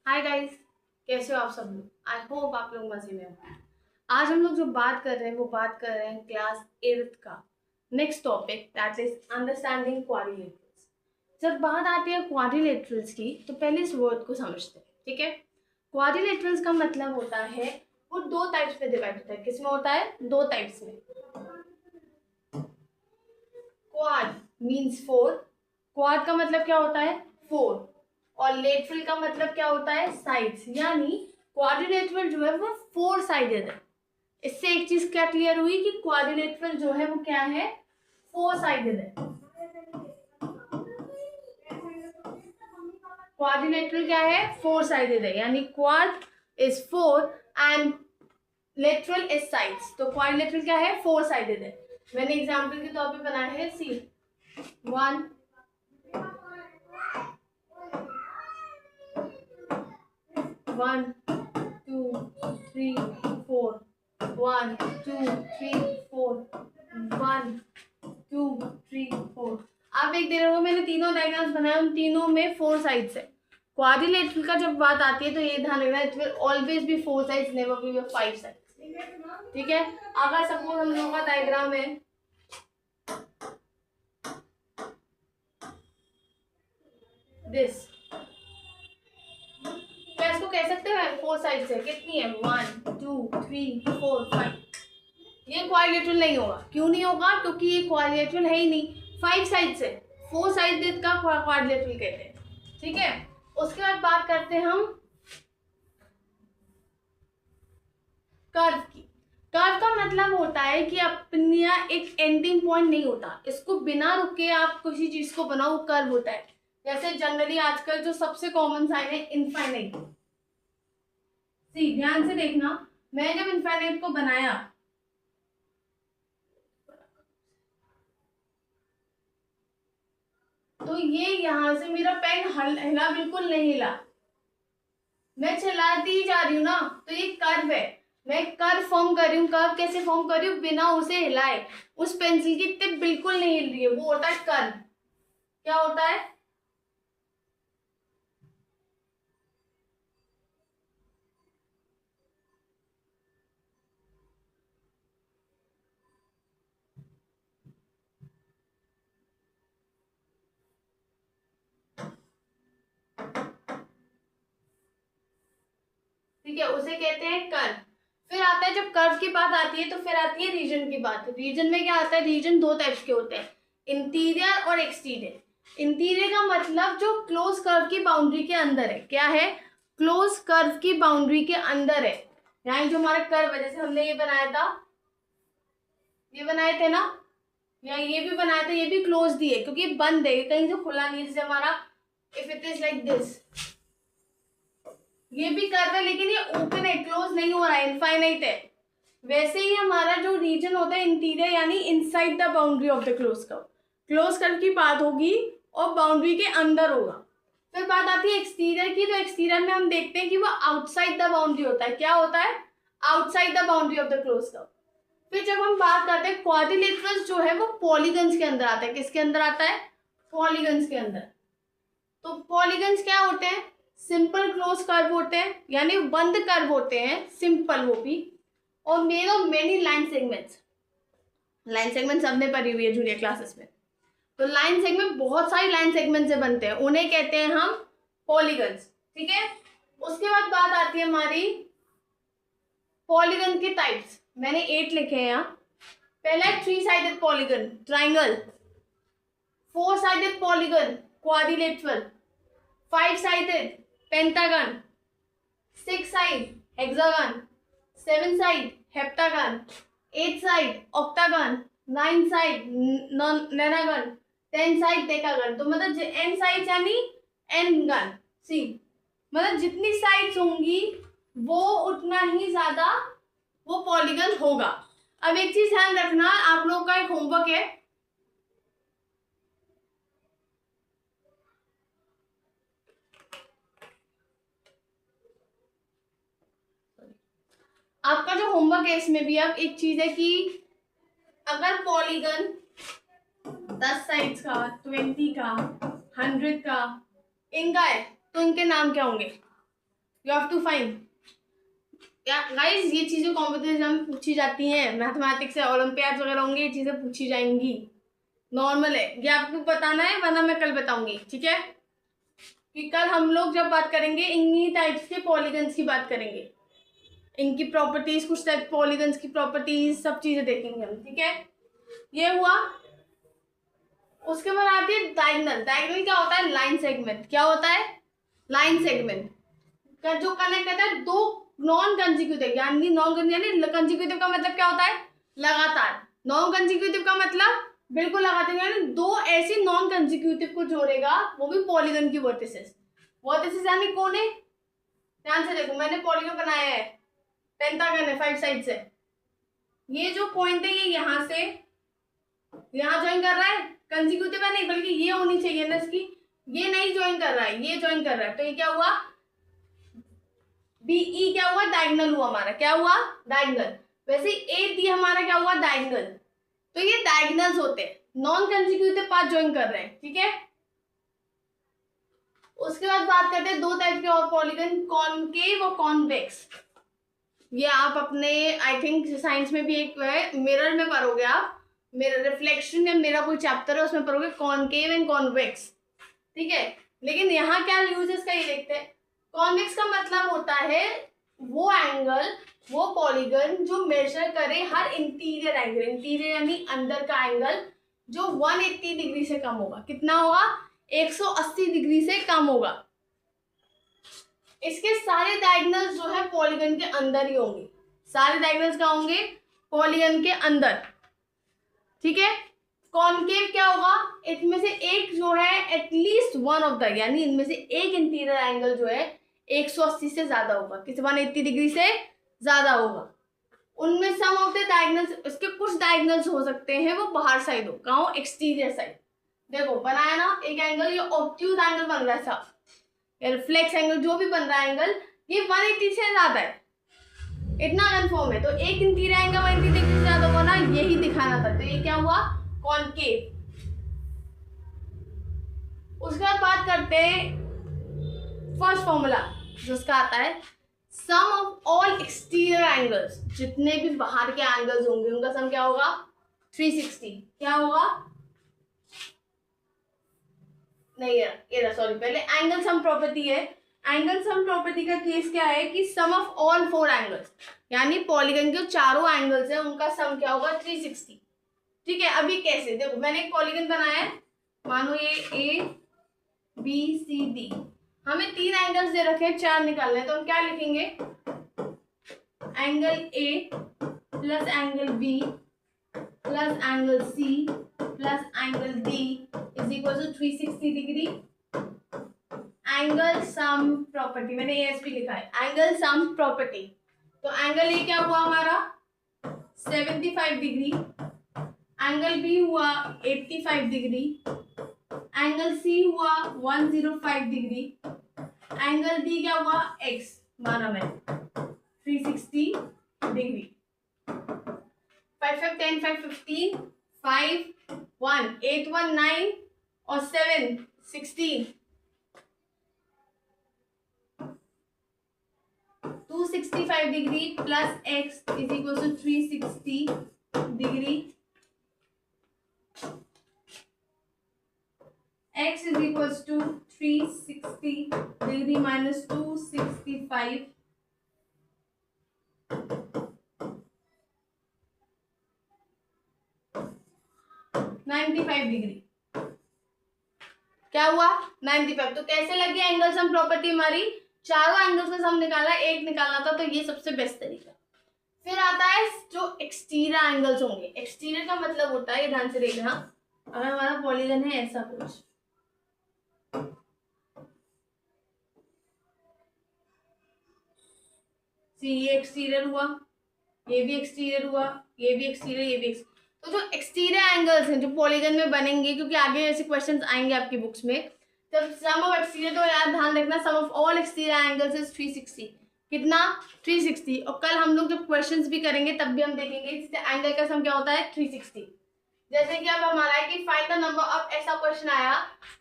Hi guys, कैसे हो आप सब लोग। आई होप आप लोग मजे में हो। आज हम लोग जो बात कर रहे हैं वो बात कर रहे हैं क्लास 8th का next topic, that is understanding quadrilaterals. जब बात आती है क्वाड्रिलेटरल्स की तो पहले इस वर्ड को समझते हैं, ठीक है। क्वाड्रिलेटरल्स का मतलब होता है वो दो टाइप्स में डिवाइड होता है। किसमें होता है? दो टाइप्स में। Quad means four. क्वाड का मतलब क्या होता है? फोर। और लेटरल का मतलब क्या होता है? साइड्स। यानी क्वाड्रिलेटरल जो है वो फोर साइडेड है। इससे एक चीज क्या क्लियर हुई कि क्वाड्रिलेटरल जो है वो क्या है? फोर साइडेड है। क्वाड्रिलेटरल क्या है? फोर साइडेड है। यानी quad is four and lateral is sides. तो क्वाड्रिलेटरल क्या है? फोर साइडेड है। मैंने एग्जांपल के तौर पे बनाया है, सी 1 1 2 3 4 1 2 3 4 1 2 3 4। आप एक दे रहे हो, मैंने तीनों डायग्राम्स बनाए, उन तीनों में फोर साइड्स है। क्वाड्रिलेटरल का जब बात आती है तो ये ध्यान रखना, it will always be four sides, never be five sides. ठीक है। अगर सपोज हम लोगों का डायग्राम है दिस, तो इसको कह सकते हैं फोर साइड्स है। कितनी है? 1 2 3 4 5। ये क्वाड्रिलेटरल नहीं होगा। क्यों नहीं होगा? क्योंकि ये क्वाड्रिलेटरल है ही नहीं। फाइव साइड्स है, फोर साइडेड का क्वाड्रिलेटरल कहते हैं। ठीक है। उसके बाद बात करते हैं हम कर्व की। कर्व का मतलब होता है कि अपना एक एंडिंग पॉइंट नहीं होता, इसको बिना रुके आप किसी चीज को बनाओ, कर्व होता है। जैसे जनरली आजकल जो सबसे कॉमन साइन है इनफाइनाइट। सी ध्यान से देखना, मैं जब इनफाइनाइट को बनाया तो ये यहां से मेरा पेन हिला बिल्कुल नहीं हिला, मैं चलाती ही जा रही हूँ ना, तो ये कर्व है। मैं कर्व फॉर्म कर रही हूँ। कर्व कैसे फॉर्म कर रही हूँ? बिना उसे हिलाए। उस पेंसिल की टिप बिल्कुल नहीं हिल रही है, वो होता है कर्व। क्या होता है? ठीक है, उसे कहते हैं कर्व। फिर आता है, जब कर्व की बात आती है तो फिर आती है रीजन की बात। रीजन में क्या आता है? रीजन दो टाइप्स के होते हैं, इंटीरियर और एक्सटीरियर। इंटीरियर का मतलब जो क्लोज कर्व की बाउंड्री के अंदर है। क्या है? क्लोज कर्व की बाउंड्री के अंदर है। यहाँ जो हमारा कर्व है, जैसे हमने ये बनाया था, ये बनाए थे ना, या ये भी बनाया था, ये भी क्लोज दिए क्योंकि बंद है, कहीं से खुला नहीं है। जैसे हमारा if it is like this, ये भी कर्व है लेकिन ये ओपन है, क्लोज नहीं हो रहा है, इनफाइनाइट है। वैसे ही हमारा जो रीजन होता है इंटीरियर, यानी inside the boundary of the close curve. Close curve की बात होगी और बाउंड्री के अंदर होगा। फिर बात आती है एक्सटीरियर की, तो एक्सटीरियर में हम देखते हैं कि वो आउटसाइड द बाउंड्री होता है। क्या होता है? Outside the boundary of the close curve. फिर जब हम बात करते हैं क्वाड्रिलेटरल्स जो है वो पॉलीगन्स के अंदर आता है। किसके अंदर आता है? पॉलीगन्स के अंदर। तो पॉलीगन्स क्या होते हैं? सिंपल क्लोज कर्व होते हैं, यानी बंद कर्व होते हैं, सिंपल वो भी, और made of many line segments. Line segment सबने पढ़ी हुई है जूनियर क्लासेस में। तो लाइन सेगमेंट बहुत सारी लाइन सेगमेंट से बनते हैं, उन्हें कहते हैं हम पॉलीगन्स। ठीक है। उसके बाद बात आती है हमारी पॉलीगन के टाइप्स। मैंने 8 लिखे हैं यहाँ। पहला है three sided polygon, triangle. Four sided polygon, quadrilateral. Five sided, pentagon. Six side, hexagon. Seven side, heptagon. Eight side, octagon. Nine side, nonagon. 10 side, decagon. तो मतलब एन साइड यानी एन गन। सी मतलब जितनी साइड्स होंगी वो उतना ही ज्यादा वो पॉलीगन होगा। अब एक चीज ध्यान रखना, आप लोगों का एक होमवर्क है, आपका जो होमवर्क है इसमें भी अब एक चीज है कि अगर पॉलीगन 10 साइड्स का, 20 का, 100 का, इनका है तो इनके नाम क्या होंगे? You have to find. या गाइस ये चीज़ें कॉम्पिटिशन में पूछी जाती हैं, मैथमेटिक्स से ओलंपियाड वगैरह होंगे, ये चीज़ें पूछी जाएंगी, नॉर्मल है, ये आपको बताना है, वरना मैं कल बताऊंगी, ठीक है। कि कल हम लोग जब बात करेंगे इन्हीं टाइप्स के पॉलीगन्स की बात करेंगे, इनकी प्रॉपर्टीज, कुछ टाइप पॉलीगन्स की प्रॉपर्टीज, सब चीज़ें देखेंगे हम, ठीक है। ये हुआ। उसके बाद आती है डायगोनल। डायगोनल क्या होता है? Line segment. क्या होता है? लाइन सेगमेंट का जो कनेक्ट करता है दो नॉन कंसेक्यूटिव, यानी कंसेक्यूटिव का मतलब क्या होता है? लगातार। नॉन कंसेक्यूटिव का मतलब बिल्कुल लगातार, यानी दो ऐसे नॉन कंसेक्यूटिव को जोड़ेगा, वो भी पॉलीगन की वर्टिसेस। वर्टिसेस यानी कौन है? ध्यान से देखो, मैंने पॉलीगन बनाया है, पेंटागन है 5 साइड से। ये जो पॉइंट है ये यहाँ से यहाँ ज्वाइन कर रहा है, कंसेक्यूटिव है नहीं, बल्कि ये होनी चाहिए ना इसकी, ये नहीं ज्वाइन कर रहा है, ये ज्वाइन कर रहा है, तो ये क्या हुआ? BE क्या हुआ? डायगोनल हुआ हमारा। क्या हुआ? डायगोनल। वैसे AD हमारा क्या हुआ? डायगोनल। तो ये डायगोनल्स होते हैं, नॉन कंसेक्यूटिव पार्ट ज्वाइन कर रहे हैं, ठीक है। उसके बाद बात करते हैं दो टाइप के और पॉलीगन, कॉनकेव और कॉन्वेक्स। ये आप अपने आई थिंक साइंस में भी एक है, मिरर में पढ़ोगे आप, मिरर रिफ्लेक्शन या मेरा कोई चैप्टर है उसमें पढ़ोगे कॉनकेव एंड कॉन्वेक्स, ठीक है। लेकिन यहाँ क्या यूज है इसका ये देखते हैं। कॉन्वेक्स का मतलब होता है वो एंगल, वो पॉलीगन जो मेजर करे हर इंटीरियर एंगल, इंटीरियर यानी अंदर का एंगल, जो 180 डिग्री से कम होगा। कितना होगा? 180 डिग्री से कम होगा। इसके सारे डायगोनल्स जो है पॉलीगन के अंदर ही होंगे। सारे डायगोनल्स क्या होंगे? पॉलीगन के अंदर, ठीक है। कॉनकेव क्या होगा? इनमें से एक जो है एटलीस्ट वन ऑफ द, यानी इनमें से एक इंटीरियर एंगल जो है 180 से ज्यादा होगा, किस 180 डिग्री से ज्यादा होगा। उनमें सम ऑफ द डायगोनल्स, इसके कुछ डायगोनल्स हो सकते हैं वो बाहर साइड हो, कहाँ हो? Exterior side. देखो बनाया ना एक एंगल, ये ऑब्ट्यूज एंगल बन रहा है साहब, रिफ्लेक्स एंगल जो भी बन रहा है एंगल, ये 180 से ज्यादा है, इतना कंफर्म है। तो एक इंटीरियर एंगल 180 डिग्री से ज्यादा होगा ना, यही दिखाना था। तो ये क्या हुआ? कॉनकेव। उसके बाद बात करते हैं फर्स्ट फॉर्मूला जिसका आता है, सम ऑफ ऑल एक्सटीरियर एंगल्स, जितने भी बाहर के एंगल्स होंगे उनका सम क्या होगा? 360। क्या होगा? नहीं ये सॉरी, पहले एंगल सम प्रॉपर्टी है। एंगल सम प्रॉपर्टी का केस क्या है कि सम ऑफ ऑल 4 एंगल्स, यानी पॉलीगन के चारों एंगल्स है उनका सम क्या होगा? 360, ठीक है। अभी कैसे? देखो मैंने एक पॉलीगन बनाया है, मानो ये ABCD, हमें 3 एंगल्स दे रखे हैं, 4 निकालने हैं, तो हम क्या लिखेंगे? Angle A plus angle B plus angle C plus angle D is equal to 360 degree. Angle sum property, मैंने ASP लिखा है, एंगल सम प्रॉपर्टी। तो एंगल A क्या हुआ हमारा? 75 डिग्री, एंगल B हुआ 85 डिग्री, एंगल C हुआ 105 डिग्री, एंगल D क्या हुआ? X माना मैं 360 डिग्री। 5 5 10 5 15 5 1 8 1 9 और 7 16, 265 degree plus X is equal to 360 degree. X is equals to 360 degree minus 265 95 degree. क्या हुआ? 95। तो कैसे लगी एंगल सम प्रॉपर्टी हमारी? चारों एंगल्स का सम निकाला, एक निकालना था, तो ये सबसे बेस्ट तरीका। फिर आता है जो एक्सटीरियर एंगल्स होंगे। एक्सटीरियर का मतलब होता है, ये ध्यान से देखना, अगर हमारा पॉलीगन है ऐसा कुछ, ये एक्सटीरियर हुआ, ये भी एक्सटीरियर हुआ, ये भी एक्सटीरियर, ये भी एक्सटीरियर। तो जो एक्सटीरियर एंगल्स हैं जो पॉलीगन में बनेंगे, क्योंकि आगे ऐसे क्वेश्चंस आएंगे आपकी बुक्स में, जब सम ऑफ एक्सटीरियर, तो यार ध्यान रखना sum of all exterior angles is 360। कितना? 360। और कल हम लोग जब क्वेश्चंस भी करेंगे तब भी हम देखेंगे एंगल का सम क्या होता है? 360। जैसे कि अब हमारा है कि फाइंड द नंबर, अब ऐसा क्वेश्चन आया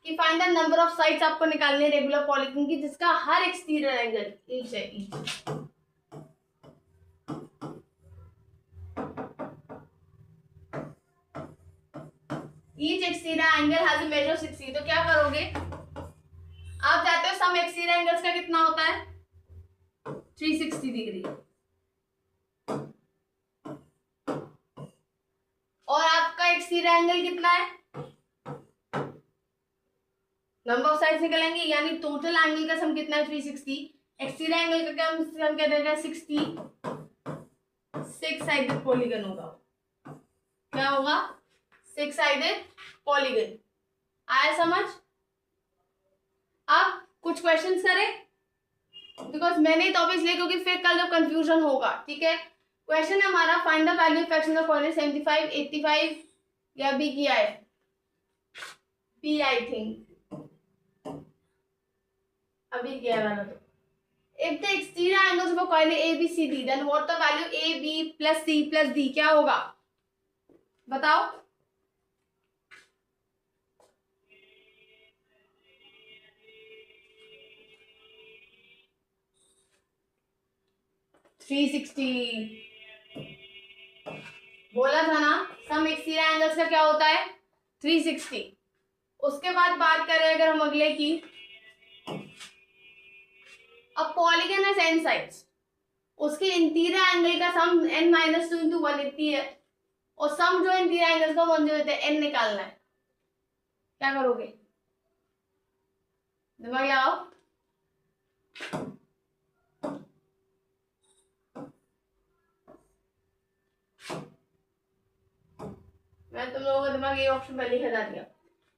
कि find the number of sides आपको निकालने रेगुलर पॉलीगन की जिसका हर एक्सटीरियर एंगल ईच है, each exterior angle has a measure 60। तो क्या करोगे, आप जानते हो सम एक्सटीरियर एंगल्स का कितना होता है 360 डिग्री, और आपका एक्सटीरियर एंगल कितना है, नंबर ऑफ साइड्स निकलेंगे यानी टोटल एंगल का सम कितना है 360, एक्सटीरियर एंगल का सम क्या देगा 60, 6 साइडेड पॉलीगन होगा, क्या होगा 6 साइडेड पॉलीगन। आया समझ? अब कुछ क्वेश्चंस करें, बिकॉज मैंने तो इसलिए क्योंकि फिर कल जब कंफ्यूजन होगा, ठीक है। क्वेश्चन है हमारा find the value of x in the coordinate 75, 85 या बी किया है, बी आई थिंक अभी किया वाला। तो if the exterior angles of a coin A B C D then what the value A B plus C plus D क्या होगा बताओ? बोला था ना सम एक्सटीरियर एंगल्स का क्या होता है 360। उसके बाद बात करें अगर हम अगले की, अब पॉलीगन है n साइड्स, उसके इंटीरियर एंगल का सम n-2 into 180 है, और सम जो इंटीरियर एंगल्स का 1 जो होते हैं n निकालना है, क्या करोगे दिमाग लगाओ? मैं तुम लोगों का दिमाग ये ऑप्शन पहले ही हटा दिया।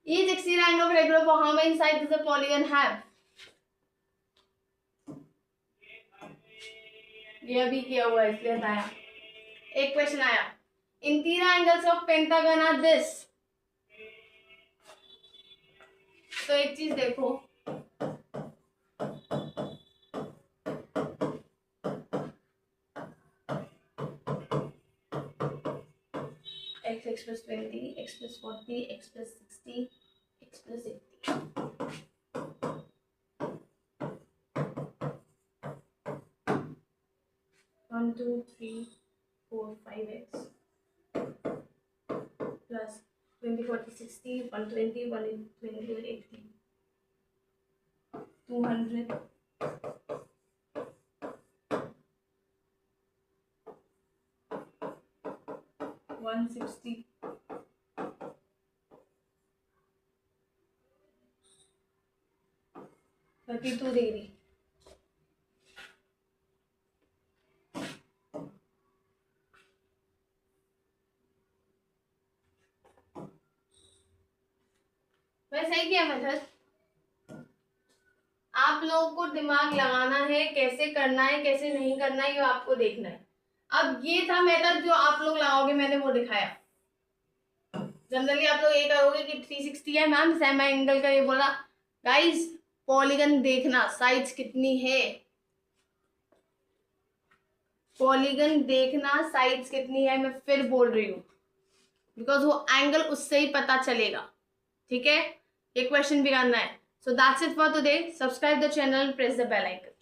Each exterior angle of regular for how many sides does a polygon have? ये अभी किया हुआ है इसलिए बताया। एक क्वेश्चन आया interior angles of pentagon are this. तो एक चीज देखो, x plus 20, x plus 40, x plus 60, x plus 80. 1, 2, 3, 4, 5x plus 20, 40, 60, 120, 120, 80, 200, 160, 32 degree. मैं सही किया मेथड? आप लोगों को दिमाग लगाना है, कैसे करना है कैसे नहीं करना है ये आपको देखना है। अब ये था मेथड जो आप लोग लगाओगे, मैंने वो दिखाया। जनरली आप लोग ये करोगे कि 360 है मैम सेम एंगल का, ये बोला गाइस पॉलीगन देखना साइड्स कितनी है, पॉलीगन देखना साइड्स कितनी है, मैं फिर बोल रही हूँ बिकॉज वो एंगल उससे ही पता चलेगा, ठीक है। ये क्वेश्चन भी करना है। So that's it for today. Subscribe the channel, press the bell icon.